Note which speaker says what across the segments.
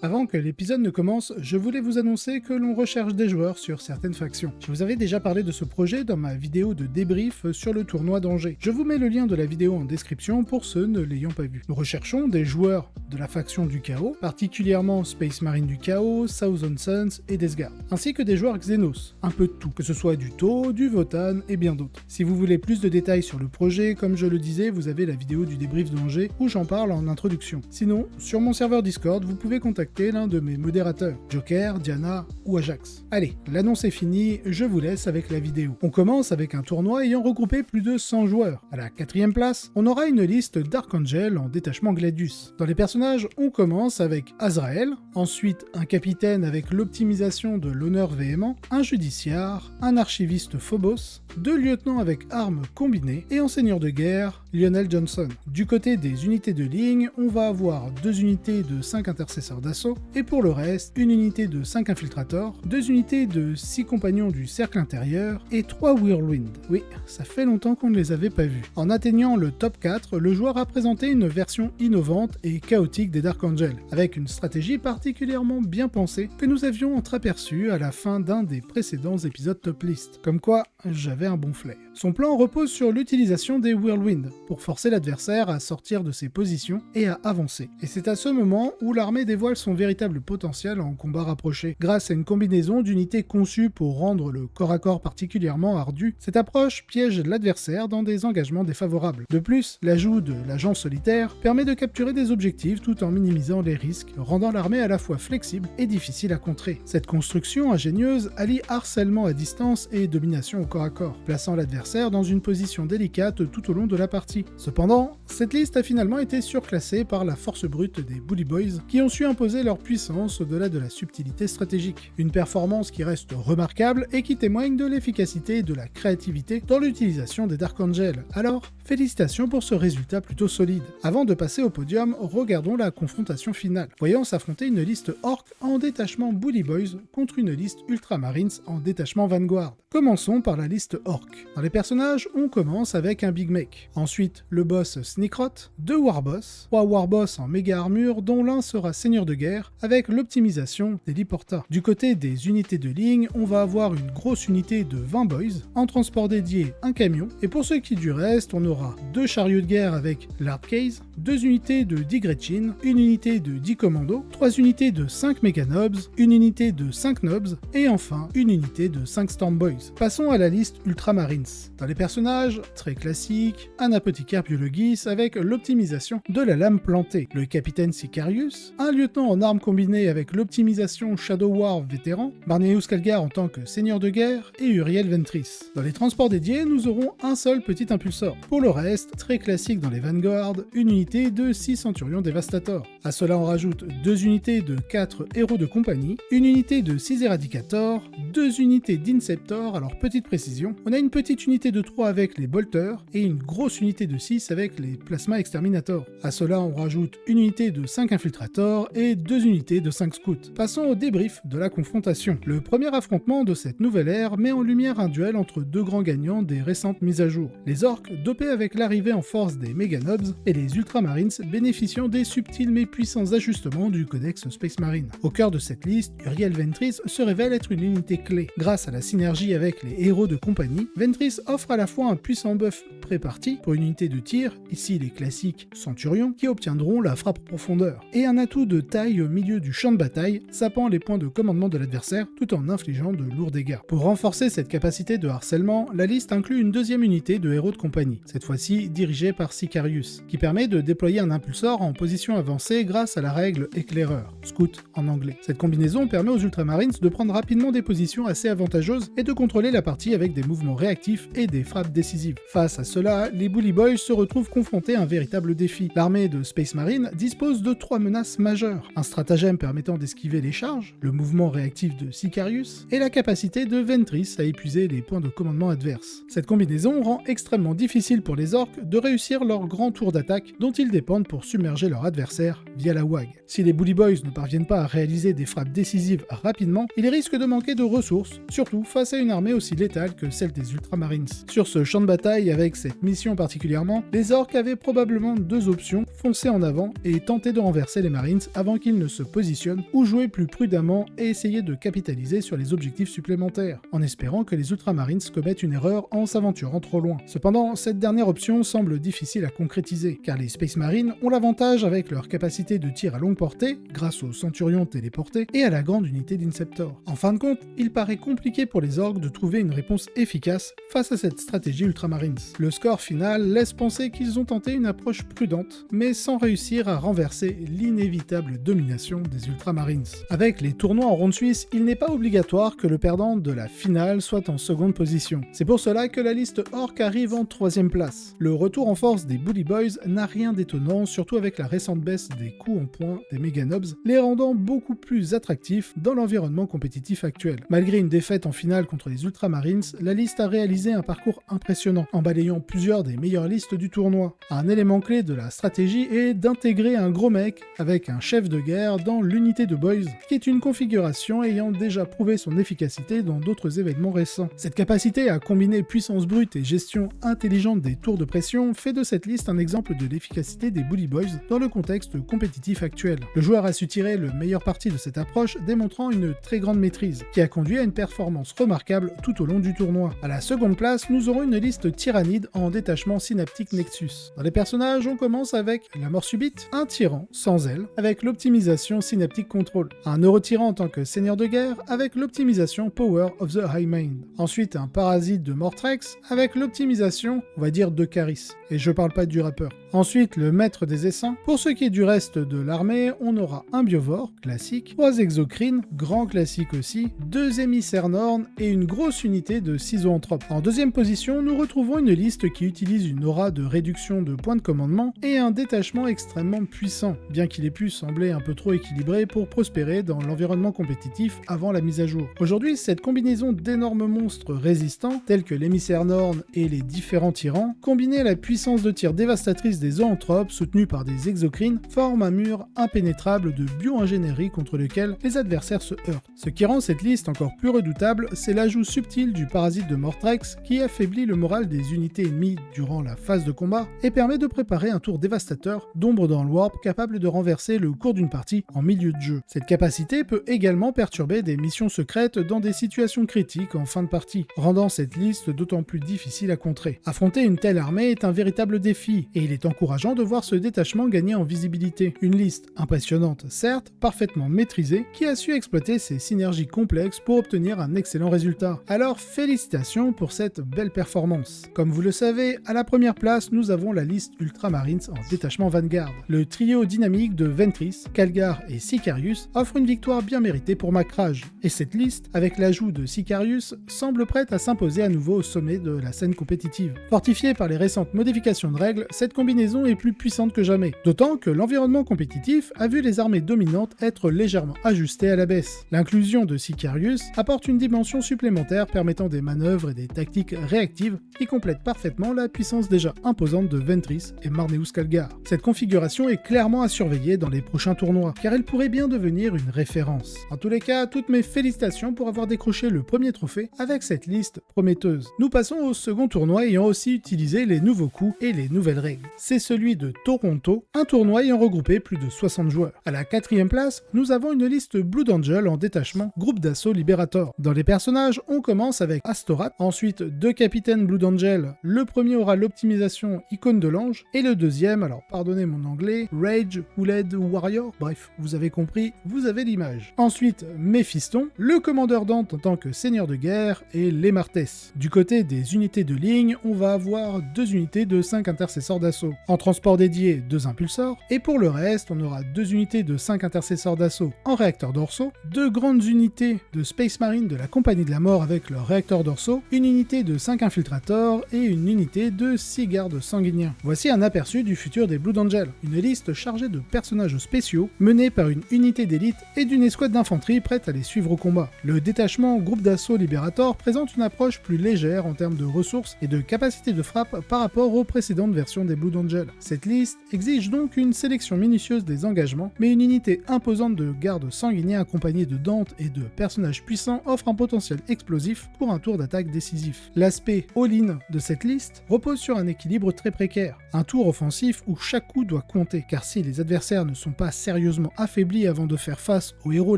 Speaker 1: Avant que l'épisode ne commence, je voulais vous annoncer que l'on recherche des joueurs sur certaines factions. Je vous avais déjà parlé de ce projet dans ma vidéo de débrief sur le tournoi d'Angers. Je vous mets le lien de la vidéo en description pour ceux ne l'ayant pas vu. Nous recherchons des joueurs de la faction du Chaos, particulièrement Space Marine du Chaos, Thousand Suns et Death Guard, ainsi que des joueurs Xenos, un peu de tout, que ce soit du Tau, du Votann et bien d'autres. Si vous voulez plus de détails sur le projet, comme je le disais, vous avez la vidéo du débrief d'Angers où j'en parle en introduction. Sinon, sur mon serveur Discord, vous pouvez contacter l'un de mes modérateurs, Joker, Diana ou Ajax. Allez, l'annonce est finie, je vous laisse avec la vidéo. On commence avec un tournoi ayant regroupé plus de 100 joueurs. À la 4ème place, on aura une liste d'Archangel en détachement Gladius. Dans les personnages, on commence avec Azrael, ensuite un capitaine avec l'optimisation de l'honneur véhément, un judiciaire, un archiviste Phobos, 2 lieutenants avec armes combinées et en seigneur de guerre, Lionel Johnson. Du côté des unités de ligne, on va avoir 2 unités de 5 intercesseurs d'assaut, et pour le reste, une unité de 5 infiltrators, 2 unités de 6 compagnons du cercle intérieur et 3 Whirlwind. Oui, ça fait longtemps qu'on ne les avait pas vus. En atteignant le top 4, le joueur a présenté une version innovante et chaotique des Dark Angel, avec une stratégie particulièrement bien pensée que nous avions entreaperçue à la fin d'un des précédents épisodes top list. Comme quoi, j'avais un bon flair. Son plan repose sur l'utilisation des Whirlwind, pour forcer l'adversaire à sortir de ses positions et à avancer. Et c'est à ce moment où l'armée dévoile son véritable potentiel en combat rapproché. Grâce à une combinaison d'unités conçues pour rendre le corps à corps particulièrement ardu, cette approche piège l'adversaire dans des engagements défavorables. De plus, l'ajout de l'agent solitaire permet de capturer des objectifs tout en minimisant les risques, rendant l'armée à la fois flexible et difficile à contrer. Cette construction ingénieuse allie harcèlement à distance et domination au corps à corps, plaçant l'adversaire dans une position délicate tout au long de la partie. Cependant, cette liste a finalement été surclassée par la force brute des Bully Boys, qui ont su imposer leur puissance au-delà de la subtilité stratégique. Une performance qui reste remarquable et qui témoigne de l'efficacité et de la créativité dans l'utilisation des Dark Angel. Alors, félicitations pour ce résultat plutôt solide. Avant de passer au podium, regardons la confrontation finale. Voyons s'affronter une liste Orc en détachement Bully Boys contre une liste Ultramarines en détachement Vanguard. Commençons par la liste Orc. Dans les personnages, on commence avec un Big Mech. Ensuite, le boss Sneakrot, 2 Warboss, 3 Warboss en méga armure dont l'un sera seigneur de guerre avec l'optimisation des Liporta. Du côté des unités de ligne, on va avoir une grosse unité de 20 boys, en transport dédié un camion, et pour ce qui est du reste, on aura 2 chariots de guerre avec l'Hardcase, 2 unités de 10 Gretchen, une unité de 10 commandos, 3 unités de 5 Meganobs, une unité de 5 Nobs, et enfin une unité de 5 Stormboys. Passons à la liste Ultramarines. Dans les personnages, très classiques, un apothicaire biologis avec l'optimisation de la lame plantée, le capitaine Sicarius, un lieutenant en armes combinées avec l'optimisation Shadow War vétéran, Barneus Calgar en tant que seigneur de guerre, et Uriel Ventris. Dans les transports dédiés, nous aurons un seul petit impulsor. Pour le reste, très classique dans les Vanguard, une unité de 6 Centurions Devastator. À cela on rajoute 2 unités de 4 héros de compagnie, une unité de 6 Eradicator, 2 unités d'Inceptor, alors petite précision, on a une petite unité de 3 avec les Bolters et une grosse unité de 6 avec les Plasma Exterminator. À cela on rajoute une unité de 5 Infiltrators et 2 unités de 5 Scouts. Passons au débrief de la confrontation. Le premier affrontement de cette nouvelle ère met en lumière un duel entre 2 grands gagnants des récentes mises à jour. Les Orcs dopés avec l'arrivée en force des Meganobs et les Ultramarines bénéficiant des subtils mais puissants ajustements du codex Space Marine. Au cœur de cette liste, Uriel Ventris se révèle être une unité clé. Grâce à la synergie avec les héros de compagnie, Ventris offre à la fois un puissant buff pré-parti pour une unité de tir, ici les classiques Centurions, qui obtiendront la frappe profondeur, et un atout de taille au milieu du champ de bataille, sapant les points de commandement de l'adversaire tout en infligeant de lourds dégâts. Pour renforcer cette capacité de harcèlement, la liste inclut une deuxième unité de héros de compagnie, cette fois-ci dirigée par Sicarius, qui permet de déployer un impulsor en position avancée grâce à la règle éclaireur, scout en anglais. Cette combinaison permet aux Ultramarines de prendre rapidement des positions assez avantageuses et de contrôler la partie avec des mouvements réactifs et des frappes décisives. Face à cela, les Bully Boys se retrouvent confrontés à un véritable défi. L'armée de Space Marine dispose de 3 menaces majeures. Un stratagème permettant d'esquiver les charges, le mouvement réactif de Sicarius, et la capacité de Ventris à épuiser les points de commandement adverses. Cette combinaison rend extrêmement difficile pour les orques de réussir leur grand tour d'attaque dont ils dépendent pour submerger leur adversaire via la WAG. Si les Bully Boys ne parviennent pas à réaliser des frappes décisives rapidement, ils risquent de manquer de ressources, surtout face à une armée aussi létale que celle des Ultramarines. Sur ce champ de bataille avec ses cette mission particulièrement, les orques avaient probablement deux options, foncer en avant et tenter de renverser les Marines avant qu'ils ne se positionnent, ou jouer plus prudemment et essayer de capitaliser sur les objectifs supplémentaires, en espérant que les Ultramarines commettent une erreur en s'aventurant trop loin. Cependant, cette dernière option semble difficile à concrétiser, car les Space Marines ont l'avantage avec leur capacité de tir à longue portée, grâce aux Centurions téléportés, et à la grande unité d'Inceptor. En fin de compte, il paraît compliqué pour les orques de trouver une réponse efficace face à cette stratégie Ultramarines. Le score final laisse penser qu'ils ont tenté une approche prudente, mais sans réussir à renverser l'inévitable domination des Ultramarines. Avec les tournois en ronde suisse, il n'est pas obligatoire que le perdant de la finale soit en seconde position. C'est pour cela que la liste orc arrive en 3ème place. Le retour en force des Bully Boys n'a rien d'étonnant, surtout avec la récente baisse des coups en points des Meganobs, les rendant beaucoup plus attractifs dans l'environnement compétitif actuel. Malgré une défaite en finale contre les Ultramarines, la liste a réalisé un parcours impressionnant, en balayant plusieurs des meilleures listes du tournoi. Un élément clé de la stratégie est d'intégrer un gros mec avec un chef de guerre dans l'unité de Boys, qui est une configuration ayant déjà prouvé son efficacité dans d'autres événements récents. Cette capacité à combiner puissance brute et gestion intelligente des tours de pression fait de cette liste un exemple de l'efficacité des Bully Boys dans le contexte compétitif actuel. Le joueur a su tirer le meilleur parti de cette approche, démontrant une très grande maîtrise, qui a conduit à une performance remarquable tout au long du tournoi. À la seconde place, nous aurons une liste tyrannide en détachement synaptique Nexus. Dans les personnages, on commence avec la mort subite, un tyran sans aile, avec l'optimisation synaptique control, un neurotyran en tant que seigneur de guerre, avec l'optimisation Power of the High Mind. Ensuite, un parasite de Mortrex, avec l'optimisation, on va dire, de Caris. Et je parle pas du rappeur. Ensuite, le maître des essaims. Pour ce qui est du reste de l'armée, on aura un biovore, classique, 3 exocrines, grand classique aussi, 2 émissaires Norn et une grosse unité de 6 zoanthropes. En deuxième position, nous retrouvons une liste qui utilise une aura de réduction de points de commandement et un détachement extrêmement puissant, bien qu'il ait pu sembler un peu trop équilibré pour prospérer dans l'environnement compétitif avant la mise à jour. Aujourd'hui, cette combinaison d'énormes monstres résistants, tels que l'émissaire Norn et les différents tyrans, combinée à la puissance de tir dévastatrice des zoanthropes soutenus par des exocrines, forme un mur impénétrable de bio-ingénierie contre lequel les adversaires se heurtent. Ce qui rend cette liste encore plus redoutable, c'est l'ajout subtil du parasite de Mortrex qui affaiblit le moral des unités ennemies durant la phase de combat et permet de préparer un tour dévastateur d'ombre dans le warp capable de renverser le cours d'une partie en milieu de jeu. Cette capacité peut également perturber des missions secrètes dans des situations critiques en fin de partie, rendant cette liste d'autant plus difficile à contrer. Affronter une telle armée est un véritable défi, et il est encourageant de voir ce détachement gagner en visibilité. Une liste impressionnante, certes, parfaitement maîtrisée, qui a su exploiter ses synergies complexes pour obtenir un excellent résultat. Alors félicitations pour cette belle performance. Comme vous le savez, à la première place, nous avons la liste Ultramarines en détachement Vanguard. Le trio dynamique de Ventress, Calgar et Sicarius offre une victoire bien méritée pour Macrage. Et cette liste, avec l'ajout de Sicarius, semble prête à s'imposer à nouveau au sommet de la scène compétitive. Fortifiée par les récentes modifications de règles, cette combinaison est plus puissante que jamais. D'autant que l'environnement compétitif a vu les armées dominantes être légèrement ajustées à la baisse. L'inclusion de Sicarius apporte une dimension supplémentaire permettant des manœuvres et des tactiques réactives qui complètent parfaitement la puissance déjà imposante de Ventress et Marneus Calgar. Cette configuration est clairement à surveiller dans les prochains tournois, car elle pourrait bien devenir une référence. En tous les cas, toutes mes félicitations pour avoir décroché le premier trophée avec cette liste prometteuse. Nous passons au second tournoi ayant aussi utilisé les nouveaux coups et les nouvelles règles. C'est celui de Toronto, un tournoi ayant regroupé plus de 60 joueurs. À la 4ème place, nous avons une liste Blood Angel en détachement, groupe d'assaut Liberator. Dans les personnages, on commence avec Astorat, ensuite 2 capitaines Blood Angel. Le premier aura l'optimisation icône de l'ange, et le deuxième, alors pardonnez mon anglais, Rage, Wooled Warrior, bref, vous avez compris, vous avez l'image. Ensuite, Méphiston, le commandeur Dante en tant que seigneur de guerre, et les Martès. Du côté des unités de ligne, on va avoir 2 unités de 5 intercesseurs d'assaut. En transport dédié, 2 impulsors, et pour le reste, on aura 2 unités de 5 intercesseurs d'assaut en réacteurs dorsaux, 2 grandes unités de Space Marine de la Compagnie de la Mort avec leurs réacteurs dorsaux, une unité de 5 infiltrateurs et une unité de 6 gardes sanguiniens. Voici un aperçu du futur des Blood Angel, une liste chargée de personnages spéciaux, menée par une unité d'élite et d'une escouade d'infanterie prête à les suivre au combat. Le détachement groupe d'assaut Liberator présente une approche plus légère en termes de ressources et de capacité de frappe par rapport aux précédentes versions des Blood Angel. Cette liste exige donc une sélection minutieuse des engagements, mais une unité imposante de gardes sanguiniers accompagnée de Dante et de personnages puissants offre un potentiel explosif pour un tour d'attaque décisif. L'aspect all-in de cette liste repose sur un équilibre très précaire, un tour offensif où chaque coup doit compter, car si les adversaires ne sont pas sérieusement affaiblis avant de faire face aux héros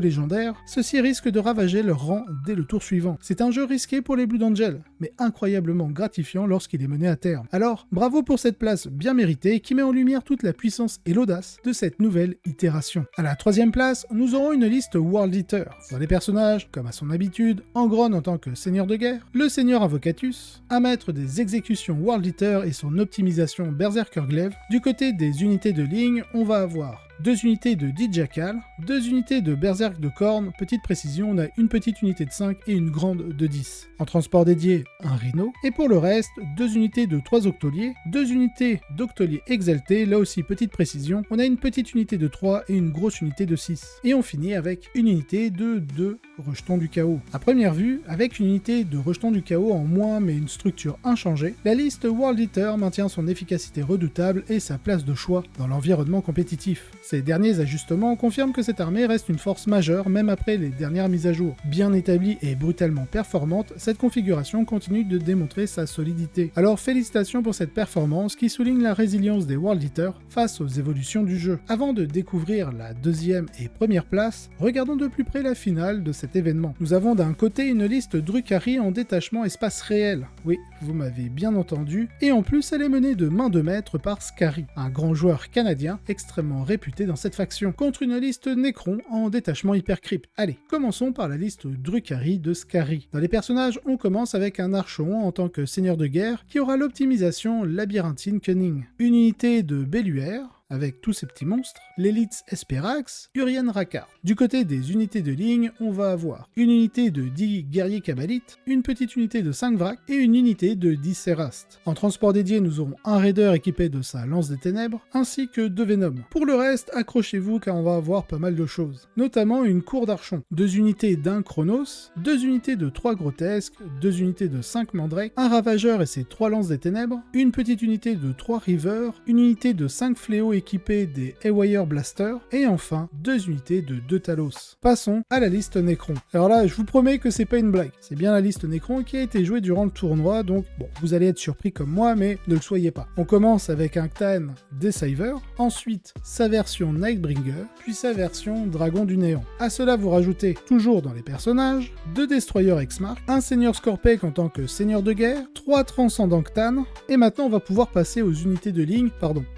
Speaker 1: légendaires, ceux-ci risquent de ravager leur rang dès le tour suivant. C'est un jeu risqué pour les Blood Angel, mais incroyablement gratifiant lorsqu'il est mené à terme. Alors, bravo pour cette place bien méritée qui met en lumière toute la puissance et l'audace de cette nouvelle itération. À la troisième place, nous aurons une liste World Eater. Dans les personnages, comme à son habitude, Angron en tant que seigneur de guerre, le seigneur Invocatus, un maître des exécutions World Eater et son optimisation Berserker Glaive. Du côté des unités de ligne, on va avoir 2 unités de Dijakal, 2 unités de Berserk de Korn, petite précision, on a une petite unité de 5 et une grande de 10. En transport dédié, un Rhino, et pour le reste, 2 unités de 3 Octoliers, 2 unités d'Octoliers exaltés, là aussi petite précision, on a une petite unité de 3 et une grosse unité de 6. Et on finit avec une unité de 2 Rejetons du Chaos. À première vue, avec une unité de Rejetons du Chaos en moins mais une structure inchangée, la liste World Eater maintient son efficacité redoutable et sa place de choix dans l'environnement compétitif. Ces derniers ajustements confirment que cette armée reste une force majeure même après les dernières mises à jour. Bien établie et brutalement performante, cette configuration continue de démontrer sa solidité. Alors félicitations pour cette performance qui souligne la résilience des World Eaters face aux évolutions du jeu. Avant de découvrir la deuxième et première place, regardons de plus près la finale de cet événement. Nous avons d'un côté une liste Drukhari en détachement espace réel. Oui, vous m'avez bien entendu. Et en plus, elle est menée de main de maître par Skari, un grand joueur canadien extrêmement réputé dans cette faction, contre une liste Necron en détachement hypercrypte. Allez, commençons par la liste Drukhari de Skari. Dans les personnages, on commence avec un archon en tant que seigneur de guerre qui aura l'optimisation Labyrinthine Cunning, une unité de Belluaire avec tous ces petits monstres, l'élite Esperax, Urien Rakar. Du côté des unités de ligne, on va avoir une unité de 10 guerriers Kabbalites, une petite unité de 5 Vrak et une unité de 10 Serast. En transport dédié, nous aurons un raider équipé de sa lance des ténèbres, ainsi que 2 Venom. Pour le reste, accrochez-vous car on va avoir pas mal de choses, notamment une cour d'archon, 2 unités d'un Chronos, 2 unités de 3 Grotesques, 2 unités de 5 Mandrake, un Ravageur et ses 3 lances des ténèbres, une petite unité de 3 River, une unité de 5 Fléaux équipés des Haywire Blaster, et enfin 2 unités de 2 Talos. Passons à la liste Necron. Alors là, je vous promets que c'est pas une blague, c'est bien la liste Necron qui a été jouée durant le tournoi, donc bon, vous allez être surpris comme moi, mais ne le soyez pas. On commence avec un Ktan Deceiver, ensuite sa version Nightbringer, puis sa version Dragon du Néant. À cela, vous rajoutez, toujours dans les personnages, 2 Destroyers X-Mark, un Seigneur Scorpek en tant que Seigneur de guerre, 3 Transcendants Ktan, et maintenant on va pouvoir passer aux unités de ligne,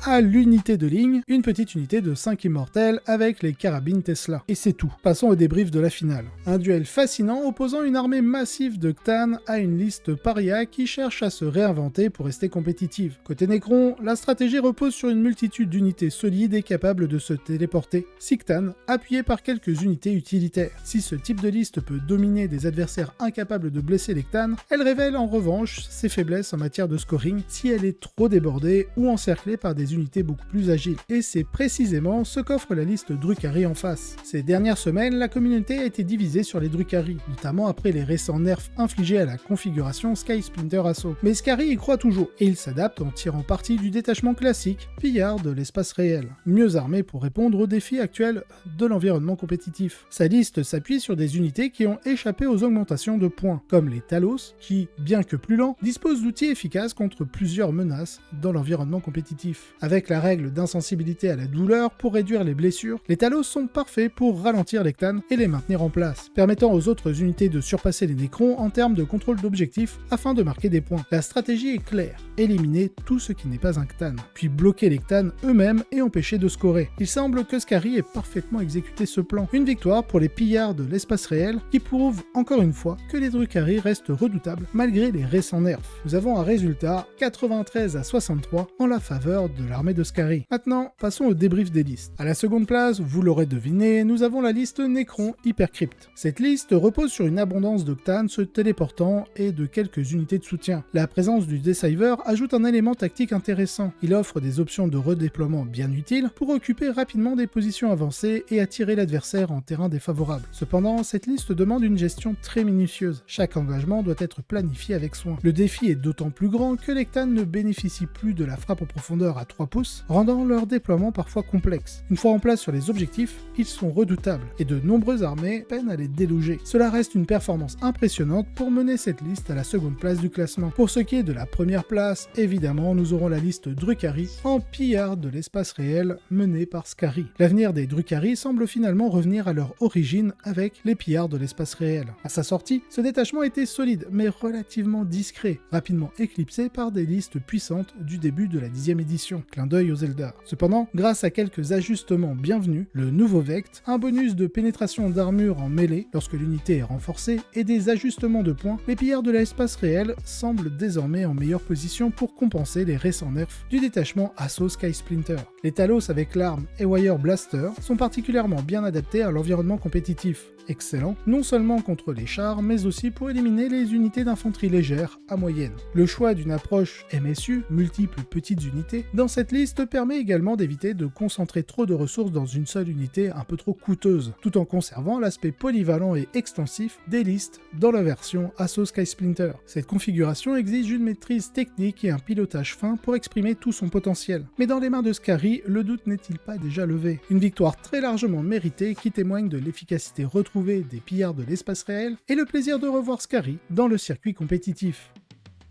Speaker 1: à l'unité de ligne, une petite unité de 5 immortels avec les carabines Tesla. Et c'est tout. Passons au débrief de la finale. Un duel fascinant opposant une armée massive de Ktan à une liste paria qui cherche à se réinventer pour rester compétitive. Côté Necron, la stratégie repose sur une multitude d'unités solides et capables de se téléporter. 6 Ktan, appuyés par quelques unités utilitaires. Si ce type de liste peut dominer des adversaires incapables de blesser les Ktan, elle révèle en revanche ses faiblesses en matière de scoring si elle est trop débordée ou encerclée par des unités beaucoup plus agiles. Et c'est précisément ce qu'offre la liste Drukhari en face. Ces dernières semaines, la communauté a été divisée sur les Drukhari, notamment après les récents nerfs infligés à la configuration Sky Splinter Assault. Mais Skari y croit toujours, et il s'adapte en tirant parti du détachement classique, pillard de l'espace réel, mieux armé pour répondre aux défis actuels de l'environnement compétitif. Sa liste s'appuie sur des unités qui ont échappé aux augmentations de points, comme les Talos, qui, bien que plus lents, disposent d'outils efficaces contre plusieurs menaces dans l'environnement compétitif. Avec la règle d'insensibilité à la douleur pour réduire les blessures, les Talos sont parfaits pour ralentir les Ktan et les maintenir en place, permettant aux autres unités de surpasser les Necrons en termes de contrôle d'objectifs afin de marquer des points. La stratégie est claire, éliminer tout ce qui n'est pas un Ktan, puis bloquer les Ktan eux-mêmes et empêcher de scorer. Il semble que Skari ait parfaitement exécuté ce plan. Une victoire pour les pillards de l'espace réel qui prouve encore une fois que les Drukhari restent redoutables malgré les récents nerfs. Nous avons un résultat 93 à 63 en la faveur de l'armée de Skari. Maintenant, passons au débrief des listes. À la seconde place, vous l'aurez deviné, nous avons la liste Necron Hypercrypt. Cette liste repose sur une abondance d'octanes se téléportant et de quelques unités de soutien. La présence du Deceiver ajoute un élément tactique intéressant. Il offre des options de redéploiement bien utiles pour occuper rapidement des positions avancées et attirer l'adversaire en terrain défavorable. Cependant, cette liste demande une gestion très minutieuse. Chaque engagement doit être planifié avec soin. Le défi est d'autant plus grand que les Ctans ne bénéficient plus de la frappe en profondeur à 3 pouces, rendant leur déploiement parfois complexe. Une fois en place sur les objectifs, ils sont redoutables, et de nombreuses armées peinent à les déloger. Cela reste une performance impressionnante pour mener cette liste à la seconde place du classement. Pour ce qui est de la première place, évidemment, nous aurons la liste Drukhari, en pillard de l'espace réel, menée par Skari. L'avenir des Drukhari semble finalement revenir à leur origine avec les pillards de l'espace réel. À sa sortie, ce détachement était solide, mais relativement discret, rapidement éclipsé par des listes puissantes du début de la 10e édition. Clin d'œil aux Eldar. Cependant, grâce à quelques ajustements bienvenus, le nouveau Vect, un bonus de pénétration d'armure en mêlée lorsque l'unité est renforcée et des ajustements de points, les pillards de l'espace réel semblent désormais en meilleure position pour compenser les récents nerfs du détachement Assault Sky Splinter. Les Talos avec l'arme Ewire Blaster sont particulièrement bien adaptés à l'environnement compétitif. Excellent, non seulement contre les chars, mais aussi pour éliminer les unités d'infanterie légère à moyenne. Le choix d'une approche MSU, multiples petites unités, dans cette liste permet également d'éviter de concentrer trop de ressources dans une seule unité un peu trop coûteuse, tout en conservant l'aspect polyvalent et extensif des listes dans la version Assault Sky Splinter. Cette configuration exige une maîtrise technique et un pilotage fin pour exprimer tout son potentiel. Mais dans les mains de Skari, le doute n'est-il pas déjà levé? Une victoire très largement méritée qui témoigne de l'efficacité retrouvée des pillards de l'espace réel et le plaisir de revoir Skari dans le circuit compétitif.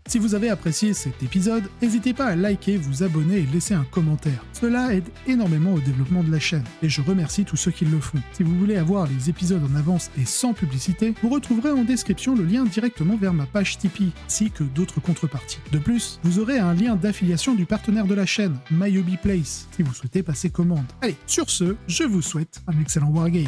Speaker 1: Si vous avez apprécié cet épisode, n'hésitez pas à liker, vous abonner et laisser un commentaire. Cela aide énormément au développement de la chaîne, et je remercie tous ceux qui le font. Si vous voulez avoir les épisodes en avance et sans publicité, vous retrouverez en description le lien directement vers ma page Tipeee, ainsi que d'autres contreparties. De plus, vous aurez un lien d'affiliation du partenaire de la chaîne, MyHobbyPlace, si vous souhaitez passer commande. Allez, sur ce, je vous souhaite un excellent wargame.